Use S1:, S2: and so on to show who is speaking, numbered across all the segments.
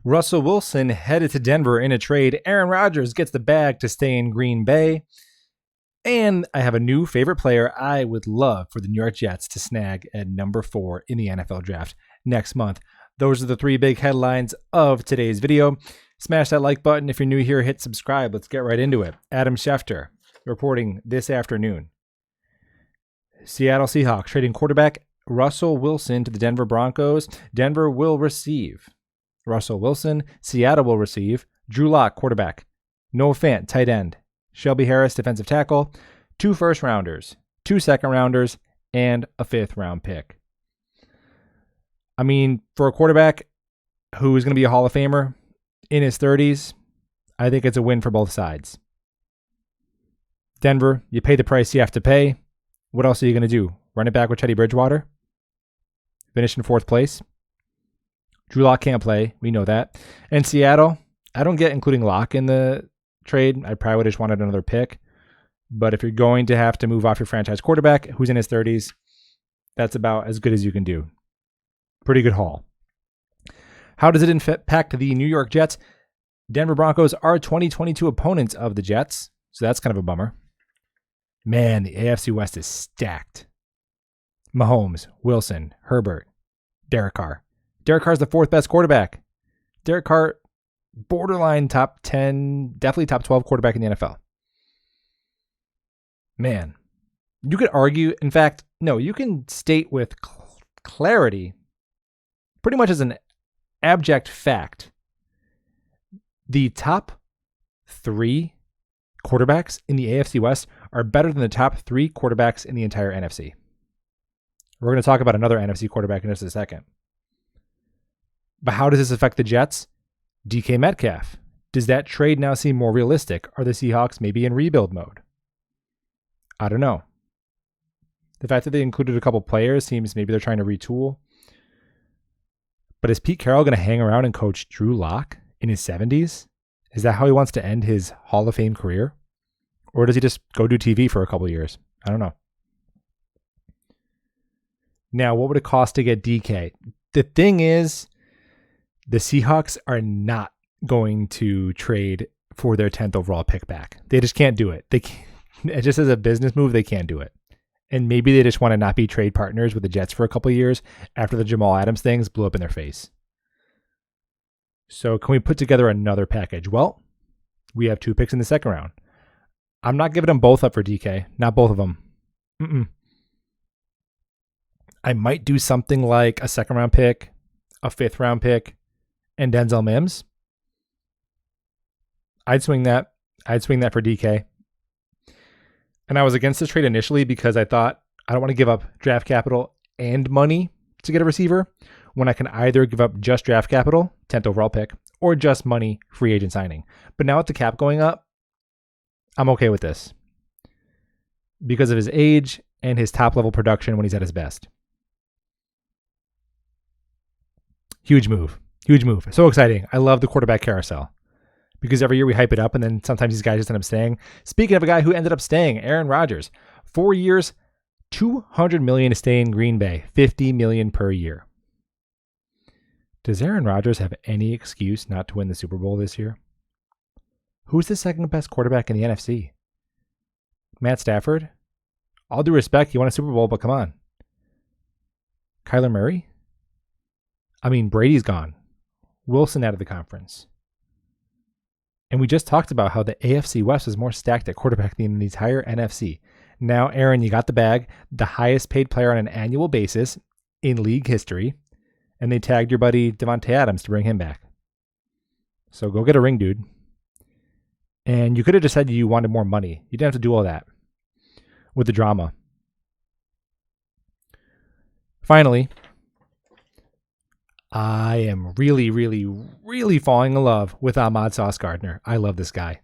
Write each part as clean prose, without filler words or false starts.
S1: Russell Wilson headed to Denver in a trade. Aaron Rodgers gets the bag to stay in Green Bay. And I have a new favorite player I would love for the New York Jets to snag at number 4 in the NFL draft next month. Those are the 3 big headlines of today's video. Smash that like button. If you're new here, hit subscribe. Let's get right into it. Adam Schefter reporting this afternoon. Seattle Seahawks trading quarterback Russell Wilson to the Denver Broncos. Denver will receive Russell Wilson. Seattle will receive Drew Lock, quarterback. Noah Fant, tight end. Shelby Harris, defensive tackle. 2 first-rounders, 2 second-rounders, and a 5th-round pick. I mean, for a quarterback who is going to be a Hall of Famer in his 30s, I think it's a win for both sides. Denver, you pay the price you have to pay. What else are you going to do? Run it back with Teddy Bridgewater? Finish in 4th place? Drew Lock can't play. We know that. And Seattle, I don't get including Lock in the trade. I probably would have just wanted another pick. But if you're going to have to move off your franchise quarterback who's in his 30s, that's about as good as you can do. Pretty good haul. How does it impact the New York Jets? Denver Broncos are 2022 opponents of the Jets, so that's kind of a bummer. Man, the AFC West is stacked. Mahomes, Wilson, Herbert, Derek Carr. Derek Carr's the 4th best quarterback. Derek Carr, borderline top 10, definitely top 12 quarterback in the NFL. Man, you could argue, in fact, no, you can state with clarity, pretty much as an abject fact, the top 3 quarterbacks in the AFC West are better than the top 3 quarterbacks in the entire NFC. We're going to talk about another NFC quarterback in just a second. But how does this affect the Jets? DK Metcalf. Does that trade now seem more realistic? Are the Seahawks maybe in rebuild mode? I don't know. The fact that they included a couple players seems maybe they're trying to retool. But is Pete Carroll going to hang around and coach Drew Lock in his 70s? Is that how he wants to end his Hall of Fame career? Or does he just go do TV for a couple years? I don't know. Now, what would it cost to get DK? The thing is, the Seahawks are not going to trade for their 10th overall pick back. They just can't do it. Just as a business move, they can't do it. And maybe they just want to not be trade partners with the Jets for a couple of years after the Jamal Adams things blew up in their face. So can we put together another package? Well, we have 2 picks in the 2nd round. I'm not giving them both up for DK. Not both of them. I might do something like a 2nd round pick, a 5th round pick, and Denzel Mims. I'd swing that. I'd swing that for DK. And I was against this trade initially because I thought I don't want to give up draft capital and money to get a receiver when I can either give up just draft capital, 10th overall pick, or just money, free agent signing. But now with the cap going up, I'm okay with this because of his age and his top level production when he's at his best. Huge move. Huge move. So exciting. I love the quarterback carousel because every year we hype it up and then sometimes these guys just end up staying. Speaking of a guy who ended up staying, Aaron Rodgers, 4 years, $200 million to stay in Green Bay, $50 million per year. Does Aaron Rodgers have any excuse not to win the Super Bowl this year? Who's the 2nd best quarterback in the NFC? Matt Stafford? All due respect, he won a Super Bowl, but come on. Kyler Murray? I mean, Brady's gone. Wilson out of the conference. And we just talked about how the AFC West is more stacked at quarterback than the entire NFC. Now, Aaron, you got the bag, the highest paid player on an annual basis in league history, and they tagged your buddy Devontae Adams to bring him back. So go get a ring, dude. And you could have just said you wanted more money. You didn't have to do all that with the drama. Finally, I am really, really, really falling in love with Ahmad Sauce Gardner. I love this guy.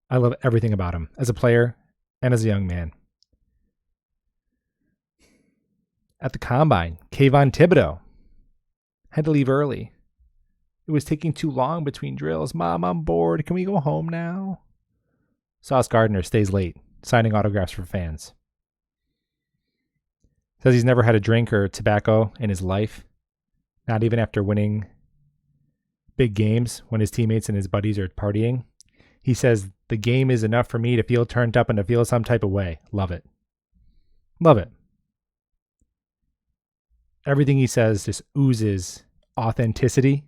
S1: I love everything about him as a player and as a young man. At the Combine, Kayvon Thibodeau had to leave early. It was taking too long between drills. Mom, I'm bored. Can we go home now? Sauce Gardner stays late, signing autographs for fans. Says he's never had a drink or tobacco in his life, not even after winning big games when his teammates and his buddies are partying. He says, the game is enough for me to feel turned up and to feel some type of way. Love it. Love it. Everything he says just oozes authenticity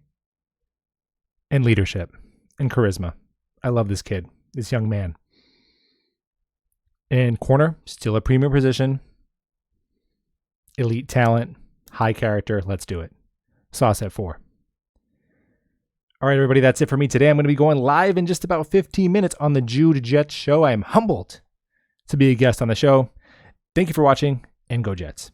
S1: and leadership and charisma. I love this kid, this young man. And corner, still a premium position. Elite talent, high character. Let's do it. Sauce at 4. All right, everybody, that's it for me today. I'm going to be going live in just about 15 minutes on the Jude Jets show. I am humbled to be a guest on the show. Thank you for watching, and go Jets.